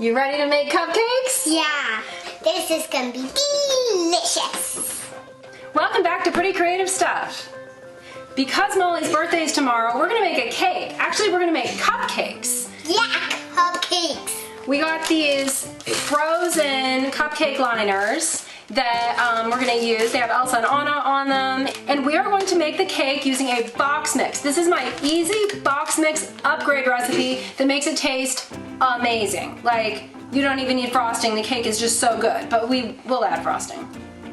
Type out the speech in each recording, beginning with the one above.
You ready to make cupcakes? Yeah, this is gonna be delicious. Welcome back to Pretty Creative Stuff. Because Molly's birthday is tomorrow, we're gonna make a cake. Actually, we're gonna make cupcakes. Yeah, cupcakes. We got these frozen cupcake liners that we're gonna use. They have Elsa and Anna on them. And we are going to make the cake using a box mix. This is my easy box mix upgrade recipe that makes it taste amazing. Like, you don't even need frosting. The cake is just so good, but we will add frosting.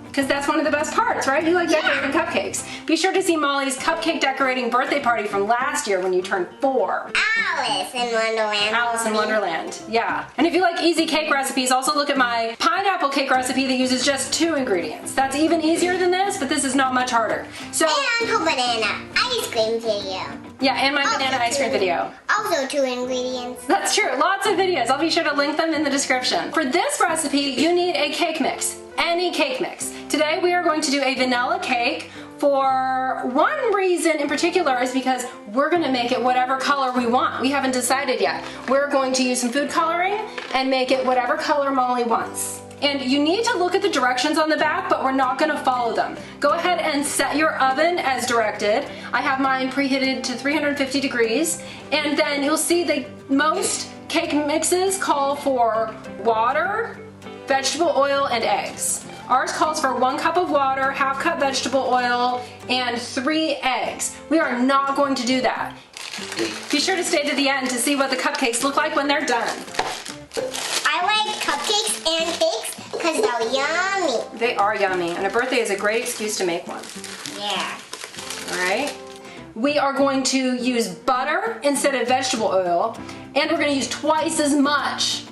Because that's one of the best parts, right? You like decorating cupcakes. Be sure to see Molly's cupcake decorating birthday party from last year when you turned 4. Alice in Wonderland. Alice in Wonderland, yeah. And if you like easy cake recipes, also look at my pineapple cake recipe that uses just 2 ingredients. That's even easier than this, but this is not much harder. So, and her banana ice cream video. Yeah, and my banana ice cream video. Also 2 ingredients. That's true, lots of videos. I'll be sure to link them in the description. For this recipe, you need a cake mix. Any cake mix. Today we are going to do a vanilla cake. For one reason in particular is because we're going to make it whatever color we want. We haven't decided yet. We're going to use some food coloring and make it whatever color Molly wants. And you need to look at the directions on the back, but we're not going to follow them. Go ahead and set your oven as directed. I have mine preheated to 350 degrees. And then you'll see that most cake mixes call for water, vegetable oil, and eggs. Ours calls for 1 cup of water, 1/2 cup vegetable oil, and 3 eggs. We are not going to do that. Be sure to stay to the end to see what the cupcakes look like when they're done. I like cupcakes and cakes because they're yummy. They are yummy, and a birthday is a great excuse to make one. Yeah. Alright. We are going to use butter instead of vegetable oil, and we're going to use twice as much.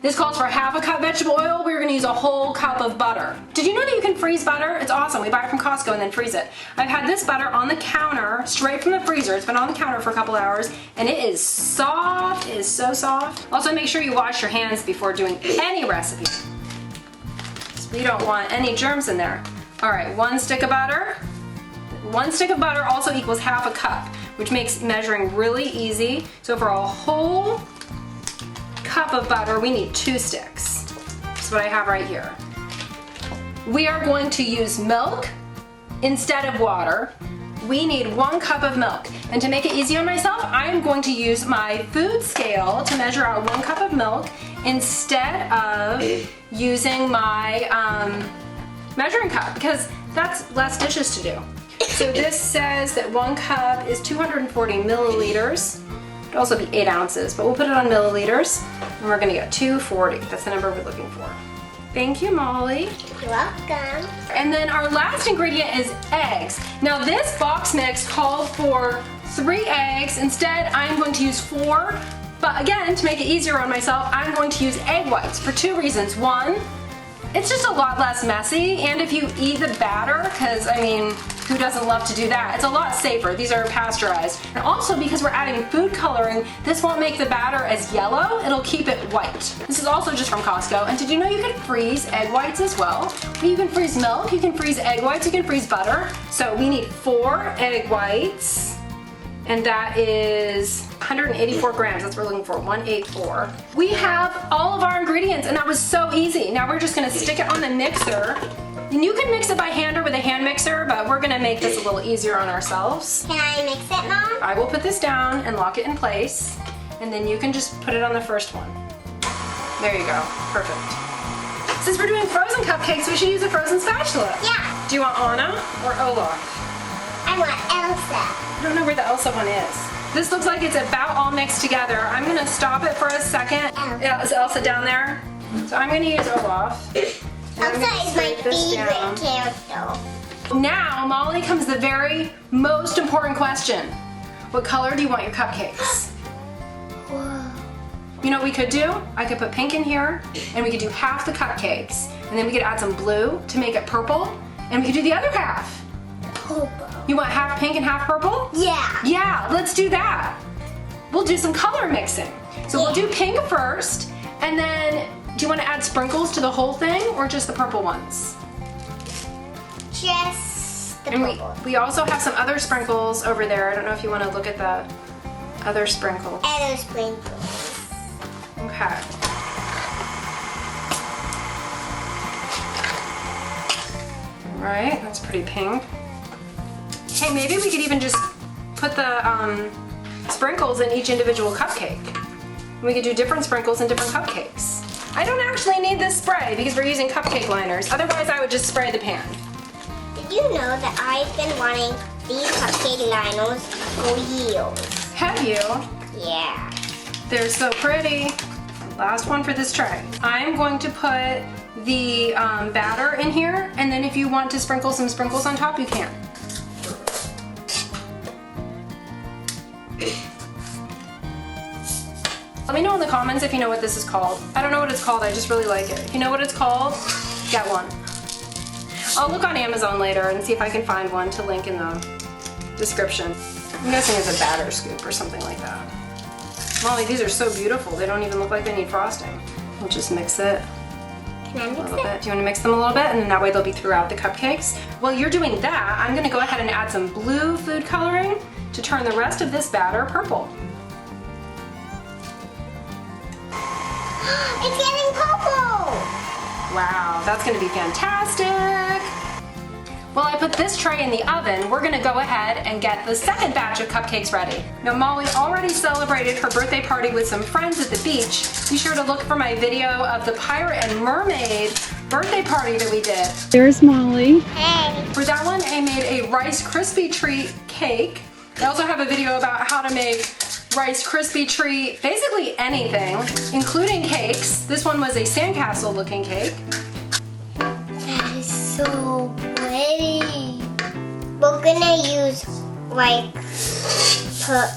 This calls for 1/2 cup vegetable oil. We're going to use a whole cup of butter. Did you know that you can freeze butter? It's awesome. We buy it from Costco and then freeze it. I've had this butter on the counter, straight from the freezer. It's been on the counter for a couple hours, and it is soft. It is so soft. Also, make sure you wash your hands before doing any recipe. We don't want any germs in there. All right, 1 stick of butter. 1 stick of butter also equals 1/2 cup, which makes measuring really easy. So for a whole cup of butter, we need 2 sticks. That's what I have right here. We are going to use milk instead of water. We need 1 cup of milk. And to make it easy on myself, I'm going to use my food scale to measure out 1 cup of milk instead of using my measuring cup, because that's less dishes to do. So this says that 1 cup is 240 milliliters. It could also be 8 ounces, but we'll put it on milliliters, and we're gonna get 240. That's the number we're looking for. Thank you, Molly. You're welcome. And then our last ingredient is eggs. Now this box mix called for 3 eggs. Instead, I'm going to use 4, but again, to make it easier on myself, I'm going to use egg whites for 2 reasons. 1, it's just a lot less messy, and if you eat the batter, because I mean, who doesn't love to do that? It's a lot safer. These are pasteurized. And also, because we're adding food coloring, this won't make the batter as yellow, it'll keep it white. This is also just from Costco. And did you know you can freeze egg whites as well? You can freeze milk, you can freeze egg whites, you can freeze butter. So we need 4 egg whites, and that is 184 grams. That's what we're looking for, 184. We have all of our ingredients, and that was so easy. Now we're just gonna stick it on the mixer. And you can mix it by hand or with a hand mixer, but we're gonna make this a little easier on ourselves. Can I mix it, Mom? I will put this down and lock it in place, and then you can just put it on the first one. There you go, perfect. Since we're doing frozen cupcakes, we should use a frozen spatula. Yeah. Do you want Anna or Olaf? I want Elsa. I don't know where the Elsa one is. This looks like it's about all mixed together. I'm gonna stop it for a second. Elsa. Is Elsa down there? So I'm gonna use Olaf. Elsa is my favorite character. Now, Molly, comes the very most important question. What color do you want your cupcakes? Whoa. You know what we could do? I could put pink in here, and we could do half the cupcakes, and then we could add some blue to make it purple, and we could do the other half. Purple. You want half pink and half purple? Yeah. Yeah, let's do that. We'll do some color mixing. So we'll do pink first, and then do you want to add sprinkles to the whole thing, or just the purple ones? Just the And purple. we also have some other sprinkles over there. I don't know if you want to look at the other sprinkles. Other sprinkles. Okay. Right, that's pretty pink. Hey, maybe we could even just put the sprinkles in each individual cupcake. We could do different sprinkles in different cupcakes. I don't actually need this spray because we're using cupcake liners. Otherwise, I would just spray the pan. Did you know that I've been wanting these cupcake liners for years? Have you? Yeah. They're so pretty. Last one for this tray. I'm going to put the batter in here, and then if you want to sprinkle some sprinkles on top, you can. Let me know in the comments if you know what this is called. I don't know what it's called, I just really like it. If you know what it's called, get one. I'll look on Amazon later and see if I can find one to link in the description. I'm guessing it's a batter scoop or something like that. Molly, these are so beautiful. They don't even look like they need frosting. We'll just mix it. Can I mix A little it? bit. Do you want to mix them a little bit? And then that way they'll be throughout the cupcakes. While you're doing that, I'm going to go ahead and add some blue food coloring to turn the rest of this batter purple. It's getting purple! Wow, that's going to be fantastic. While I put this tray in the oven, we're going to go ahead and get the second batch of cupcakes ready. Now, Molly already celebrated her birthday party with some friends at the beach. Be sure to look for my video of the pirate and mermaid birthday party that we did. There's Molly. Hey. For that one, I made a Rice Krispie treat cake. I also have a video about how to make Rice Krispie treat, basically anything, including cakes. This one was a sandcastle looking cake. That is so pretty. We're gonna use, like, put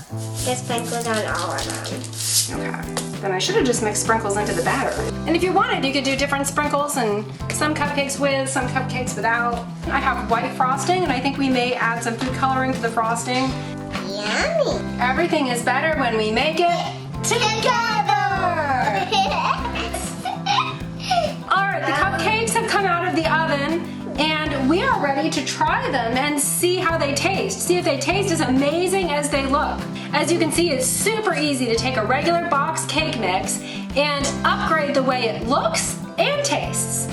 the sprinkles on all of them. Okay, then I should have just mixed sprinkles into the batter. And if you wanted, you could do different sprinkles and some cupcakes with, some cupcakes without. I have white frosting and I think we may add some food coloring to the frosting. Yummy. Everything is better when we make it together! Alright, the cupcakes have come out of the oven and we are ready to try them and see how they taste. See if they taste as amazing as they look. As you can see, it's super easy to take a regular box cake mix and upgrade the way it looks and tastes.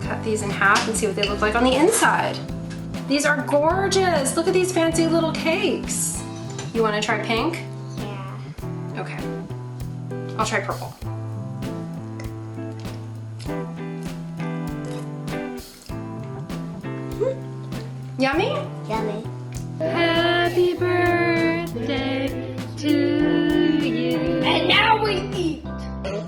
Cut these in half and see what they look like on the inside. These are gorgeous. Look at these fancy little cakes. You want to try pink? Yeah. Okay. I'll try purple. Yummy? Yummy. Happy birthday to you. And now we eat.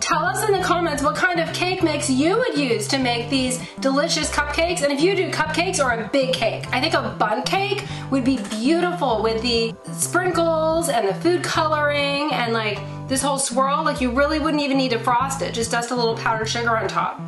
Tell us in the comments what kind of cake mix you would use to make these delicious cupcakes, and if you do cupcakes or a big cake. I think a bundt cake would be beautiful with the sprinkles and the food coloring and like this whole swirl. Like you really wouldn't even need to frost it, just dust a little powdered sugar on top.